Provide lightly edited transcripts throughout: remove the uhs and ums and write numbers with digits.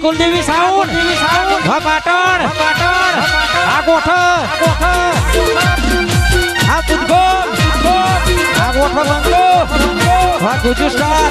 कुलदेवी साउंड पाटण आ गोठ आ कुदगोल आ गोठ बंगलो आ गुजू स्टार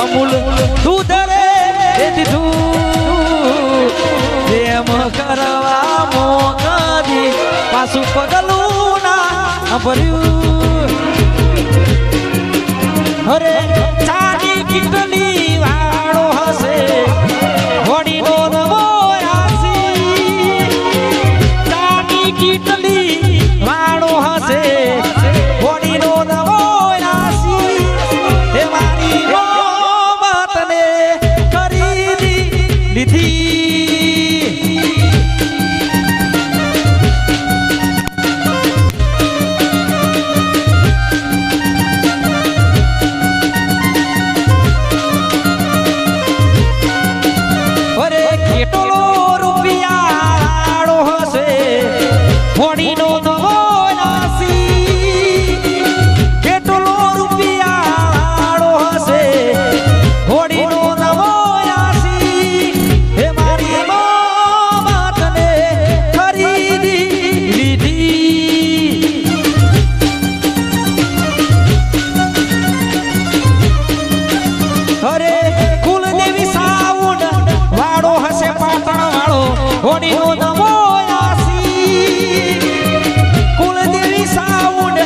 अमूल दूध रे दीधू प्रेम करवा मोकदी पासु पगलू ना भर्यू अरे चानी किटली वाळो हसे होडी नो नवोयासी चानी किटली वाळो हसे होडी नो नवोयासी हे मारी निधि अरे केटलो रुपिया आड़ो हसे होड़ी नो नवोयासी केटलो रुपिया आड़ो हसे होड़ी नो होड़ी नो नवोयासी कुलदेवी साउंड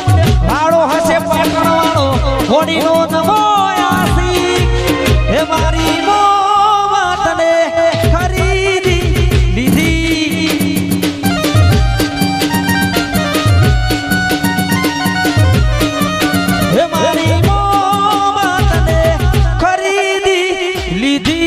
वाळो हसे पाटण वाळो होड़ी नो नवोयासी हे मारी मो वातने खरीदी लीधी हे मारी मो वातने खरीदी लीधी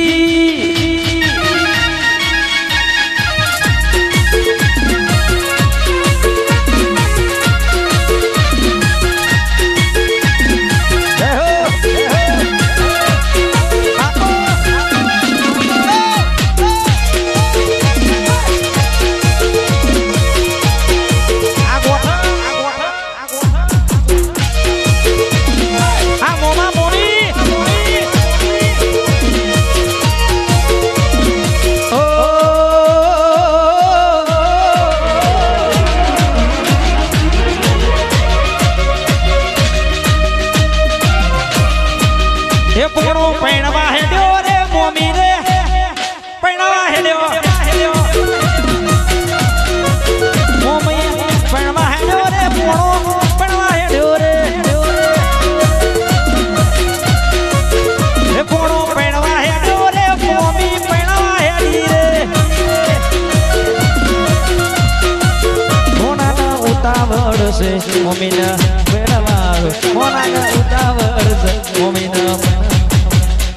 છે મમ્મીને પેણવા મોના ઉતાવળ છે મમ્મીને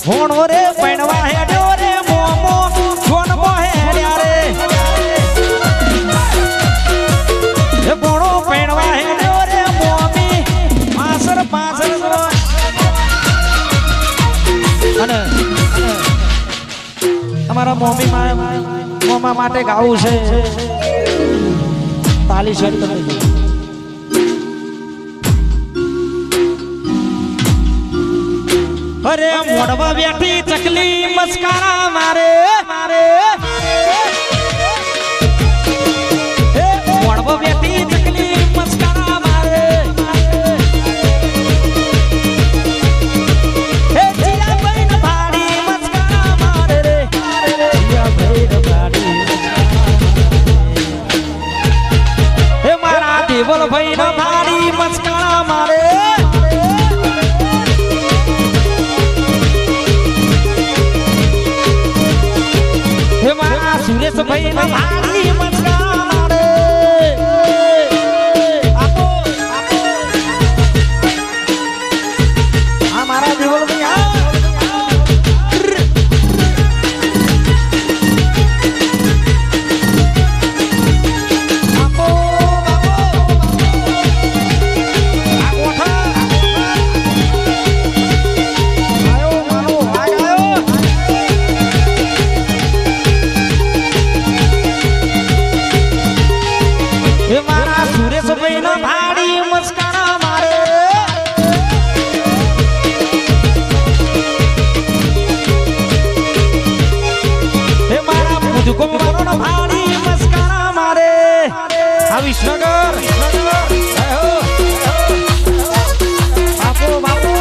ભોણો રે પેણવા હેડ્યો રે મોમો જોનમો હેડ્યા રે એ ભોણો પેણવા હેડ્યો રે મોમી પાછળ પાછળ અને અમારા મમ્મી મોમા માટે ગાવું છે તાલી શર્ટ અરે મોડવા બેઠી ચકલી મસ્કારા મારે મારે મોડવા બેઠી ચકલી મસ્કારા મારે હે જીયા ભાઈ ન ભાડી મસ્કારા મારે રે જીયા ભાઈ ન ભાડી હે મારા દેવલ ભાઈ ન ભાડી મસ્કારા મારે સુરેશ ભાઈ ના ભાડી મસ્કારા મારે આપો આ મારા દેવલ ભાઈ વિસનગર બાપુ બાપુ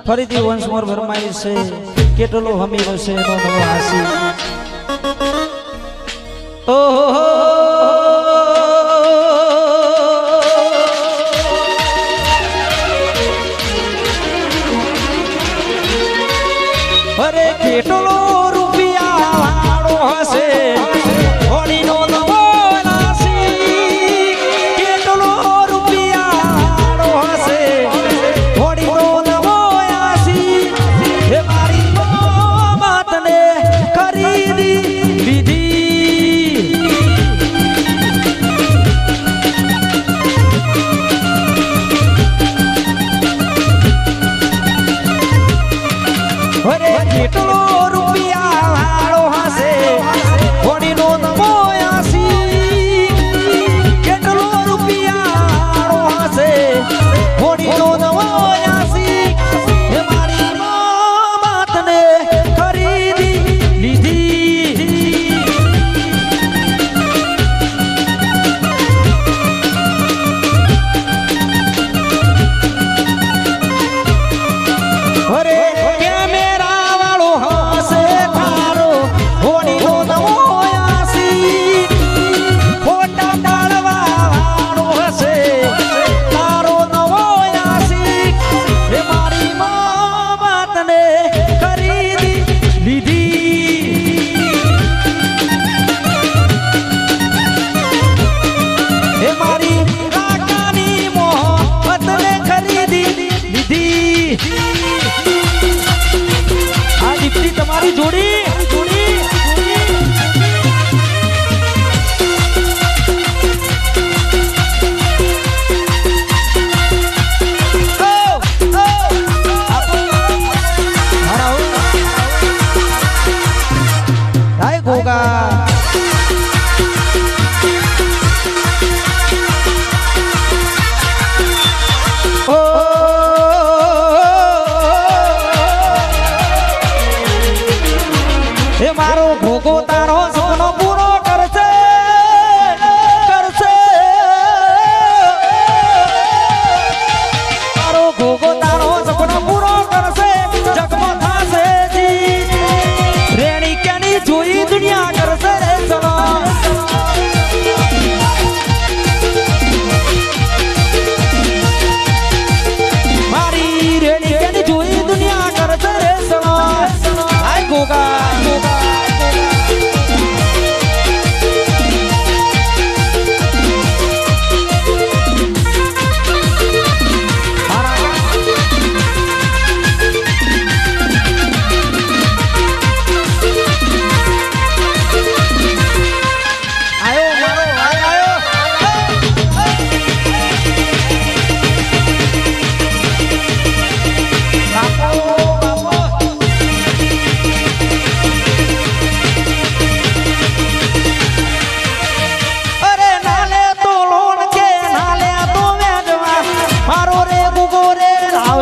ફરીથી વંશ મોર ભરમાઈ છે કેટલો હમીરો છે નો નવો હાસી ઓહો અરે કેટલો રૂપિયા વાળો હશે હોળીનો નવો હાસી કેટલો રૂપિયા વાળો હશે હોળીનો ખરીદી લીધી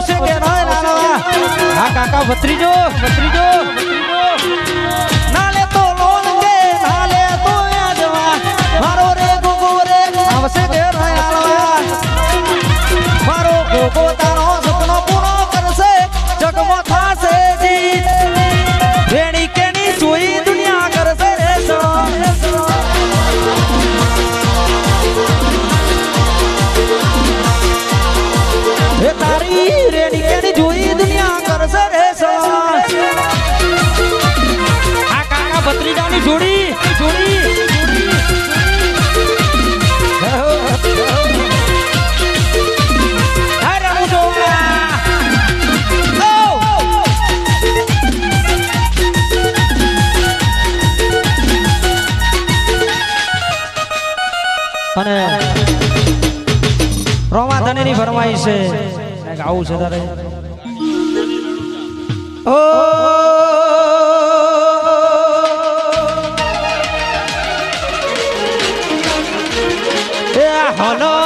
આવશે કે હા કાકા ભત્રીજો ના લે તો લોન કે ના લે તો જવા મારો રે ગોગો રે આવશે કે મારો ગોગો તારો સપનો પૂરો કરશે જગમાં થાશે જીત રેણી કેની જોઈ દુનિયા કરશે રે એ તારી રેડી કેની જોઈ દુનિયા કરશે રે આ કાકા ભત્રીજાની જોડી અને રોમાધની ફરમાઈ છે આવું છે તારે ઓ હલો